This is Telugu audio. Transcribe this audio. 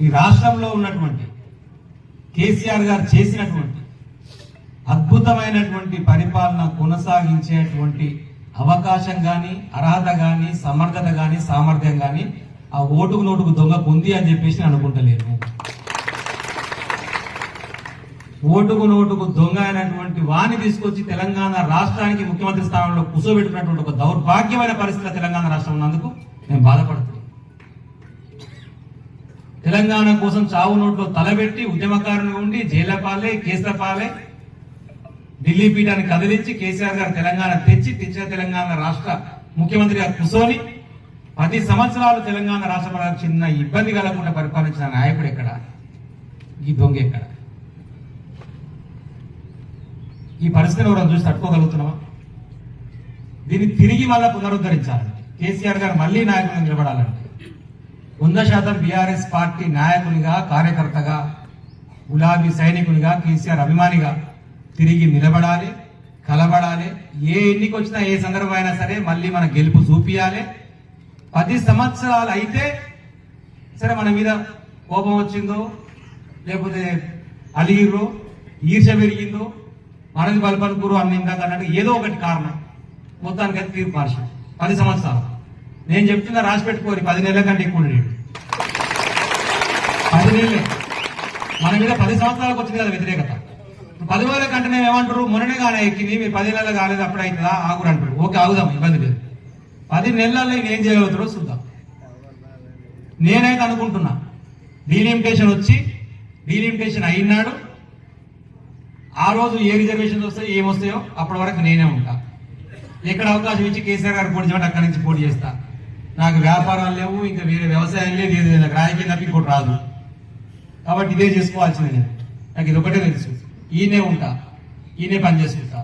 ఈ రాష్ట్రంలో ఉన్నటువంటి కేసీఆర్ గారు చేసినటువంటి అద్భుతమైనటువంటి పరిపాలన కొనసాగించేటువంటి అవకాశం కానీ, అర్హత కానీ, సమర్థత కానీ, సామర్థ్యం కానీ ఆ ఓటుకు నోటుకు దొంగకు ఉంది అని చెప్పేసి నేను అనుకుంటలేను. ఓటుకు నోటుకు దొంగ అయినటువంటి వాణ్ణి తీసుకొచ్చి తెలంగాణ రాష్ట్రానికి ముఖ్యమంత్రి స్థానంలో కూర్చోబెట్టుకున్నటువంటి ఒక దౌర్భాగ్యమైన పరిస్థితి తెలంగాణ రాష్ట్రం ఉన్నందుకు నేను బాధపడుతున్నాను. తెలంగాణ కోసం చావు నోట్లో తలబెట్టి ఉద్యమకారులు ఉండి జైలపాలే, కేసులపాలే, ఢిల్లీ పీఠాన్ని కదిలించి కేసీఆర్ గారు తెలంగాణ తెచ్చిన తెలంగాణ రాష్ట్ర ముఖ్యమంత్రిగా కూర్చొని 10 సంవత్సరాలు తెలంగాణ రాష్ట్ర ప్రజలకు చిన్న ఇబ్బంది కలగకుండా పరిపాలించిన నాయకుడు ఎక్కడ? ఈ దొంగ ఎక్కడ? ఈ పరిస్థితిని ఎవరైనా చూసి తట్టుకోగలుగుతున్నావా? దీన్ని తిరిగి మళ్ళా పునరుద్ధరించాలంటే కేసీఆర్ గారు మళ్లీ నాయకులు నిలబడాలంటే 100% బీఆర్ఎస్ పార్టీ నాయకునిగా, కార్యకర్తగా, గులాబీ సైనికునిగా, కేసీఆర్ అభిమానిగా తిరిగి నిలబడాలి, కలబడాలి. ఏ ఎన్నిక వచ్చినా, ఏ సందర్భం అయినా సరే మళ్ళీ మన గెలుపు చూపియాలి. 10 సంవత్సరాలు అయితే సరే మన మీద కోపం వచ్చిందో, లేకపోతే అలిగిర్రో, ఈర్ష పెరిగిందో, మనది బలపలుకురు అన్ని ఇందాక అన్నట్టు ఏదో ఒకటి కారణం మొత్తానికి అయితే తీర్పు మార్చాం. 10 సంవత్సరాలు నేను చెప్తున్నా, రాసి పెట్టుకోరి. 10 నెలల కంటే ఎక్కువ ఉండేది 10 నెలలే. మన మీద 10 సంవత్సరాలకు వచ్చింది కదా వ్యతిరేకత. 10 నెలల కంటే నేను ఏమంటారు, మొన్ననే కానీ ఎక్కింది, మీరు 10 నెలలు కాలేదు అప్పుడు అవుతుందా, ఆగురు అంటారు. ఓకే, ఆగుదాం, ఇబ్బంది లేదు. 10 నెలల్లో ఏం చేయగలుగుతారో చూద్దాం. నేనైతే అనుకుంటున్నా, డీలిమిటేషన్ వచ్చి డీలిమిటేషన్ అయినాడు ఆ రోజు ఏ రిజర్వేషన్స్ వస్తాయో ఏమొస్తాయో అప్పటి వరకు నేనే ఉంటా. ఎక్కడ అవకాశం ఇచ్చి కేసీఆర్ గారు పోటీ చేయమంటే అక్కడి నుంచి పోటీ చేస్తా. నాకు వ్యాపారాలు లేవు, ఇంకా వేరే వ్యవసాయం లేదు, ఏది నాకు రాజకీయం తప్పి ఇంకోటి రాదు. కాబట్టి ఇదే చేసుకోవాల్సిందే. నాకు ఇది ఒకటే తెలుసు, ఈయనే ఉంటా, ఈయనే పని చేసుకుంటా.